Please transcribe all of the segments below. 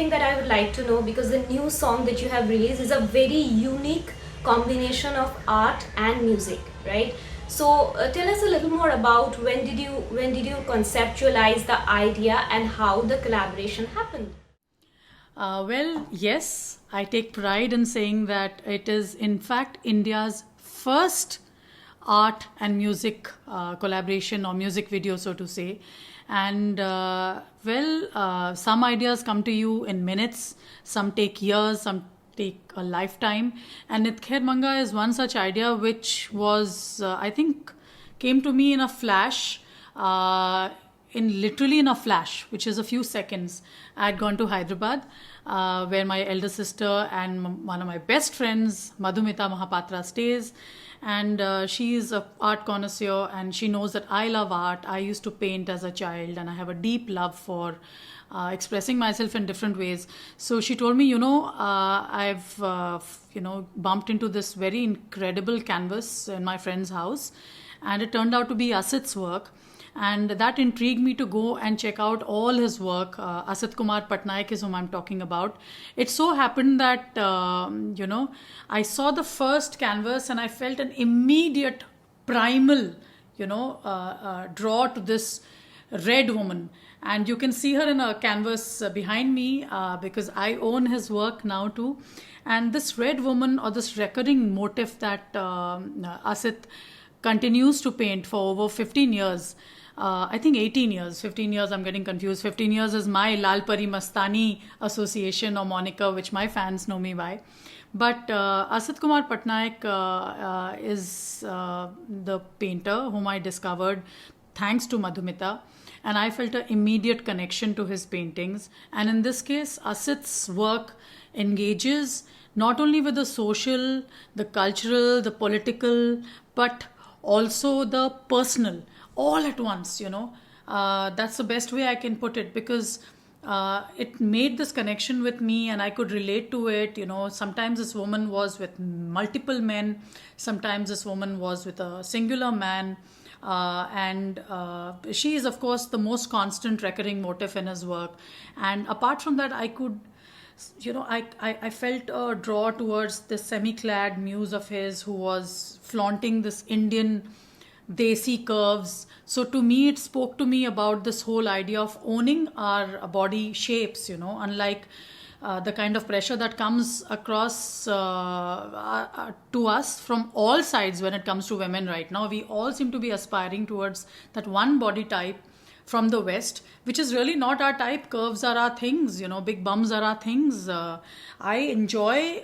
thing that I would like to know, because the new song that you have released is a very unique combination of art and music, right? So tell us a little more about when did you conceptualize the idea and how the collaboration happened? Yes, I take pride in saying that it is, in fact, India's first art and music collaboration or music video, so to say. And some ideas come to you in minutes, some take years, some take a lifetime. And Nither Manga is one such idea which was, I think, came to me in a flash. Literally in a flash, which is a few seconds. I had gone to Hyderabad, where my elder sister and one of my best friends, Madhumita Mahapatra, stays. And she is a art connoisseur, and she knows that I love art. I used to paint as a child, and I have a deep love for expressing myself in different ways. So she told me, I've bumped into this very incredible canvas in my friend's house, and it turned out to be Asit's work, and that intrigued me to go and check out all his work. Asit Kumar Patnaik is whom I'm talking about. It so happened that I saw the first canvas and I felt an immediate primal draw to this red woman, and you can see her in a canvas behind me, because I own his work now too. And this red woman, or this recurring motif that Asit continues to paint for over 15 years. I think 18 years, 15 years, I'm getting confused. 15 years is my Lal Pari Mastani association or moniker, which my fans know me by. But Asit Kumar Patnaik is the painter whom I discovered thanks to Madhumita. And I felt an immediate connection to his paintings. And in this case, Asit's work engages not only with the social, the cultural, the political, but also the personal, all at once. That's the best way I can put it, because it made this connection with me and I could relate to it. Sometimes this woman was with multiple men, sometimes this woman was with a singular man. And she is, of course, the most constant recurring motif in his work. And apart from that, I could, I felt a draw towards this semi-clad muse of his who was flaunting this Indian desi curves. So to me, it spoke to me about this whole idea of owning our body shapes, unlike the kind of pressure that comes across to us from all sides when it comes to women right now. We all seem to be aspiring towards that one body type from the West, which is really not our type. Curves are our things, big bums are our things. I enjoy,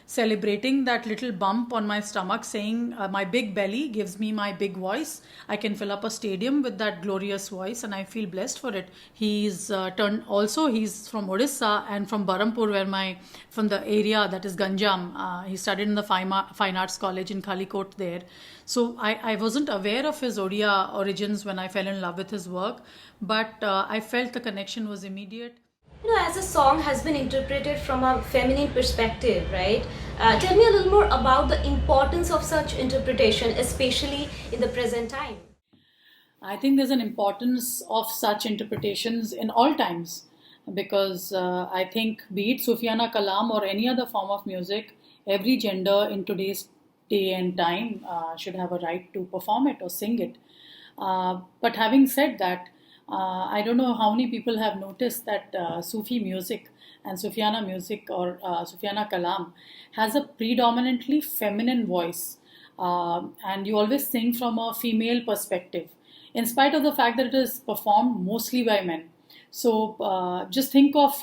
celebrating that little bump on my stomach, saying my big belly gives me my big voice. I can fill up a stadium with that glorious voice, and I feel blessed for it. He's he's from Odisha and from Barampur, from the area that is Ganjam. He studied in the Fine Arts College in Kalikot there. So I wasn't aware of his Odia origins when I fell in love with his work, but I felt the connection was immediate. As a song has been interpreted from a feminine perspective, right? Tell me a little more about the importance of such interpretation, especially in the present time. I think there's an importance of such interpretations in all times, because I think, be it Sufiana Kalam or any other form of music, every gender in today's day and time should have a right to perform it or sing it. But having said that, I don't know how many people have noticed that Sufi music and Sufiana music, or Sufiana Kalam, has a predominantly feminine voice. And you always sing from a female perspective, in spite of the fact that it is performed mostly by men. So just think of,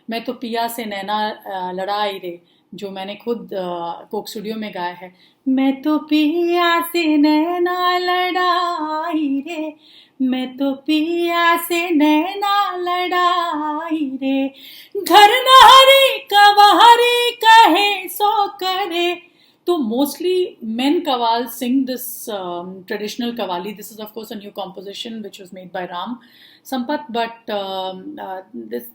मैं तो पिया से नैना लड़ाई रे, जो मैंने खुद Coke studio में गाया है. मैं तो पिया से नैना लड़ाई रे, मैं तो पिया से नैना लड़ाई रे, घर नारी कवारी कहे सो करे. So mostly men kawal sing this traditional kawali. This is of course a new composition which was made by Ram Sampat, but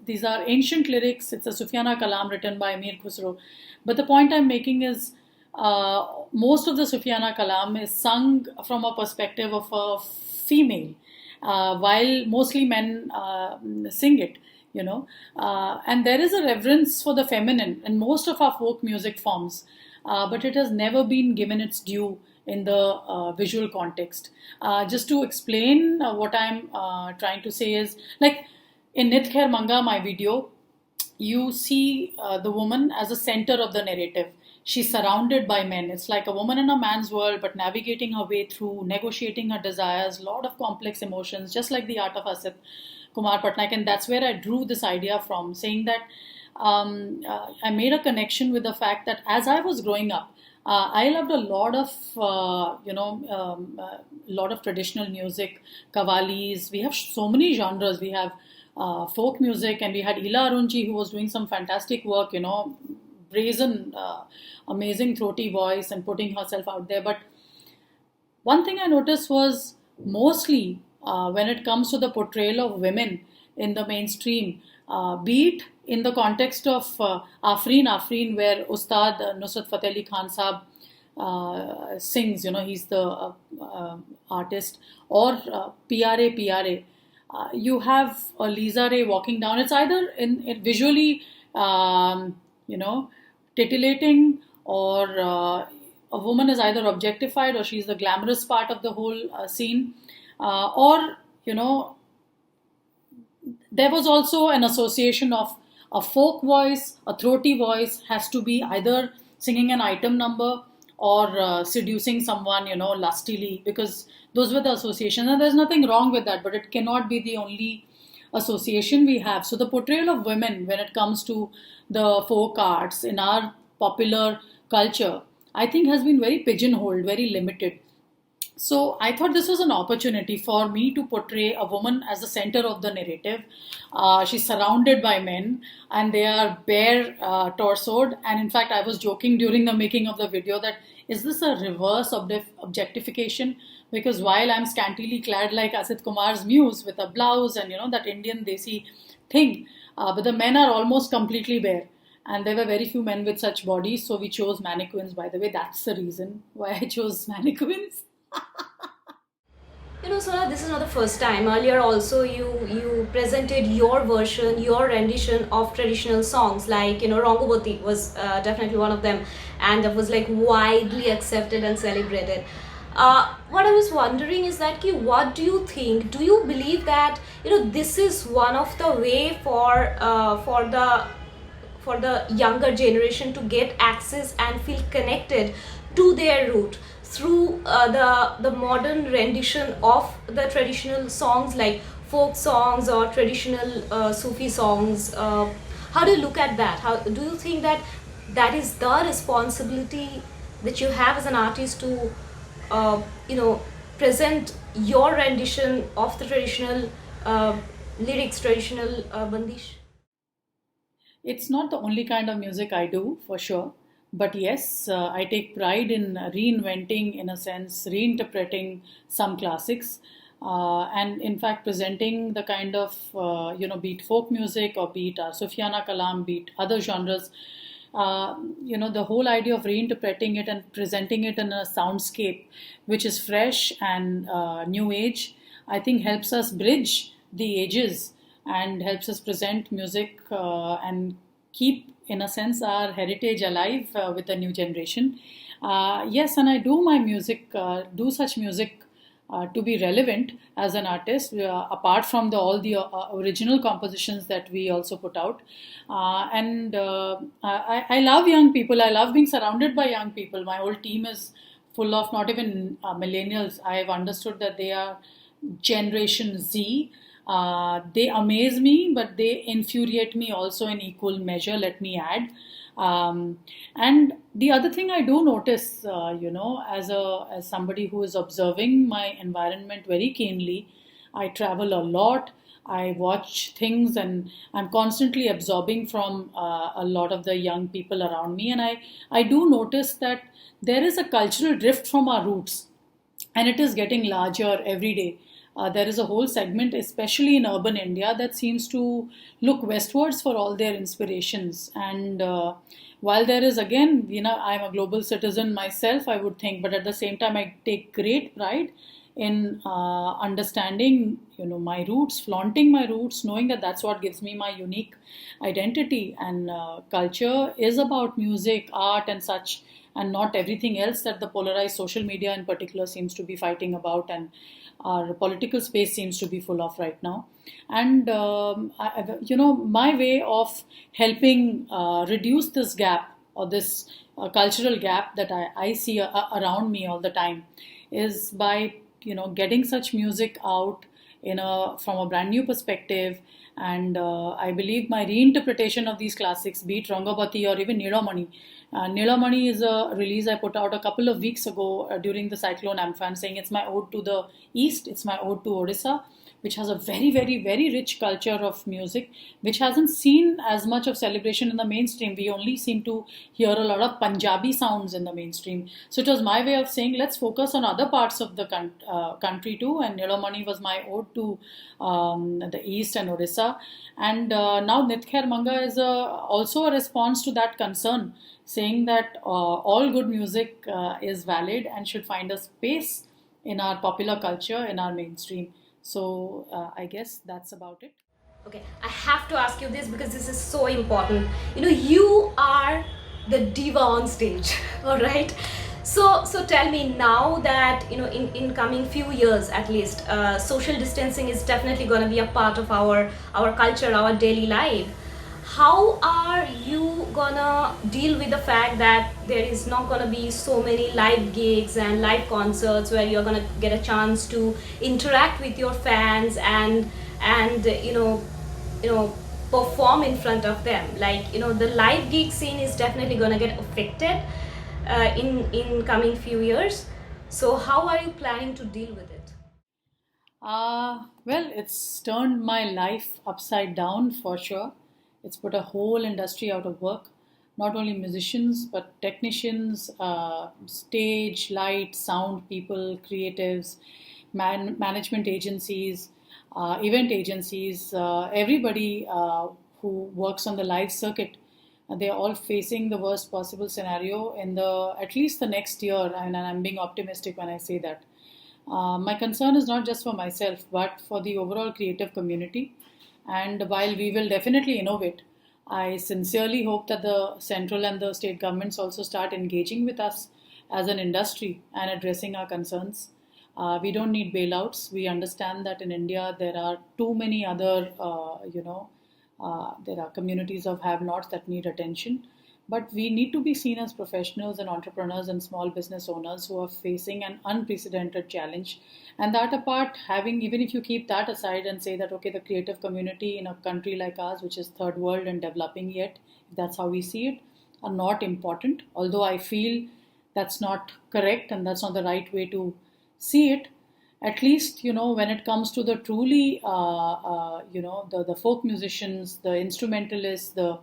these are ancient lyrics. It's a Sufiana Kalam written by Amir Khusro. But the point I'm making is most of the Sufiana Kalam is sung from a perspective of a female. while mostly men sing it, you know. And there is a reverence for the feminine in most of our folk music forms, but it has never been given its due in the visual context. Just to explain what I'm trying to say is, like in Nit Khair Manga, my video, you see the woman as a center of the narrative. She's surrounded by men. It's like a woman in a man's world, but navigating her way through, negotiating her desires, lot of complex emotions, just like the art of Asit Kumar Patnaik. And that's where I drew this idea from, saying that I made a connection with the fact that as I was growing up, I loved a lot of, lot of traditional music, kavalis. We have so many genres. We have folk music, and we had Ila Arunji, who was doing some fantastic work, brazen, amazing throaty voice and putting herself out there. But one thing I noticed was mostly when it comes to the portrayal of women in the mainstream, be it in the context of Afreen, where Ustad Nusrat Fateh Ali Khan Saab sings, he's the artist, or PRA. You have Lisa Ray walking down. It's either in visually, titillating, or a woman is either objectified or she's the glamorous part of the whole scene, or there was also an association of a folk voice, a throaty voice has to be either singing an item number or seducing someone, lustily, because those were the associations. And there's nothing wrong with that, but it cannot be the only association we have. So the portrayal of women when it comes to the folk arts in our popular culture, I think has been very pigeonholed, very limited. So I thought this was an opportunity for me to portray a woman as the center of the narrative. She's surrounded by men, and they are bare torsoed. And in fact, I was joking during the making of the video that, is this a reverse of objectification? Because while I'm scantily clad like Asit Kumar's muse with a blouse and that Indian desi thing, but the men are almost completely bare. And there were very few men with such bodies, so we chose mannequins. By the way, that's the reason why I chose mannequins. Sona, this is not the first time. Earlier also you presented your version, your rendition of traditional songs, like Rangobati was definitely one of them, and that was like widely accepted and celebrated. What I was wondering is that what do you think? Do you believe that this is one of the way for the younger generation to get access and feel connected to their root through the modern rendition of the traditional songs, like folk songs or traditional Sufi songs? How do you look at that? How do you think that is the responsibility that you have as an artist to present your rendition of the traditional lyrics, traditional bandish? It's not the only kind of music I do, for sure. But yes, I take pride in reinventing, in a sense, reinterpreting some classics. And in fact, presenting the kind of, be it folk music or be it Sufiana Kalam, be it other genres. The whole idea of reinterpreting it and presenting it in a soundscape which is fresh and new age, I think helps us bridge the ages and helps us present music and keep, in a sense, our heritage alive with the new generation. Yes, and I do my music, do such music to be relevant as an artist, apart from all the original compositions that we also put out. And I love young people. I love being surrounded by young people. My whole team is full of not even millennials. I have understood that they are Generation Z. They amaze me, but they infuriate me also in equal measure, let me add. And the other thing I do notice, as somebody who is observing my environment very keenly, I travel a lot, I watch things, and I'm constantly absorbing from a lot of the young people around me. And I do notice that there is a cultural drift from our roots, and it is getting larger every day. there is a whole segment, especially in urban India, that seems to look westwards for all their inspirations. And while there is, again, I'm a global citizen myself, I would think, but at the same time, I take great pride in understanding, my roots, flaunting my roots, knowing that that's what gives me my unique identity. And culture is about music, art, and such, and not everything else that the polarized social media in particular seems to be fighting about, and our political space seems to be full of right now. And my way of helping reduce this gap, or this cultural gap that I see around me all the time, is by getting such music out from a brand new perspective. And I believe my reinterpretation of these classics, be it Rangabati or even Nilamani. Nilamani is a release I put out a couple of weeks ago during the cyclone Amphan, saying it's my ode to the East, it's my ode to Odisha, which has a very, very, very rich culture of music, which hasn't seen as much of celebration in the mainstream. We only seem to hear a lot of Punjabi sounds in the mainstream. So it was my way of saying, let's focus on other parts of the country too. And Nilamani was my ode to the East and Odisha. And now Nit Khair Manga is also a response to that concern, saying that all good music is valid and should find a space in our popular culture, in our mainstream. So I guess that's about it. Okay, I have to ask you this because this is so important. You are the diva on stage, all right? So tell me now that in coming few years at least, social distancing is definitely going to be a part of our culture, our daily life. How are you gonna deal with the fact that there is not gonna be so many live gigs and live concerts where you're gonna get a chance to interact with your fans and perform in front of them? Like, the live gig scene is definitely gonna get affected in coming few years. So how are you planning to deal with it? Well, it's turned my life upside down for sure. It's put a whole industry out of work. Not only musicians, but technicians, stage, light, sound people, creatives, management agencies, event agencies, everybody who works on the live circuit. They're all facing the worst possible scenario in at least the next year, and I'm being optimistic when I say that. My concern is not just for myself, but for the overall creative community. And while we will definitely innovate, I sincerely hope that the central and the state governments also start engaging with us as an industry and addressing our concerns. We don't need bailouts. We understand that in India there are too many other, there are communities of have-nots that need attention. But we need to be seen as professionals and entrepreneurs and small business owners who are facing an unprecedented challenge. And that apart, even if you keep that aside and say that, okay, the creative community in a country like ours, which is third world and developing yet, if that's how we see it, are not important. Although I feel that's not correct and that's not the right way to see it. At least, when it comes to the truly, the folk musicians, the instrumentalists, uh,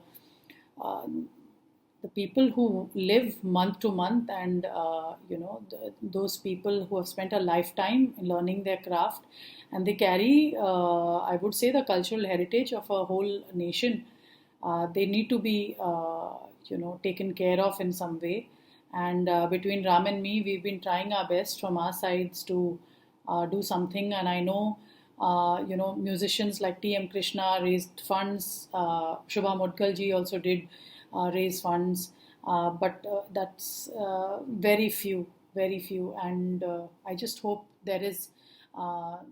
the people who live month to month, and those people who have spent a lifetime in learning their craft, and they carry, I would say, the cultural heritage of a whole nation. They need to be taken care of in some way. And between Ram and me, we've been trying our best from our sides to do something. And I know musicians like T.M. Krishna raised funds. Shubha Mudgal ji also did raise funds, but that's very few, very few. And I just hope there is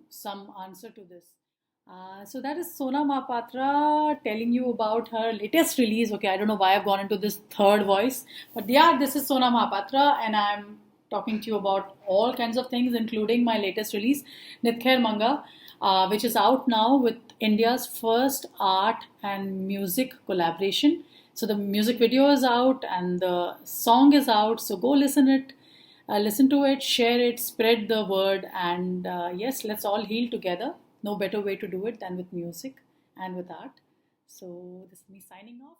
some answer to this. So that is Sona Mahapatra telling you about her latest release. Okay, I don't know why I've gone into this third voice, but yeah, this is Sona Mahapatra, and I'm talking to you about all kinds of things, including my latest release, Nit Khair Manga, which is out now with India's first art and music collaboration. So the music video is out and the song is out. So go listen to it, share it, spread the word, and yes, let's all heal together. No better way to do it than with music and with art. So this is me signing off.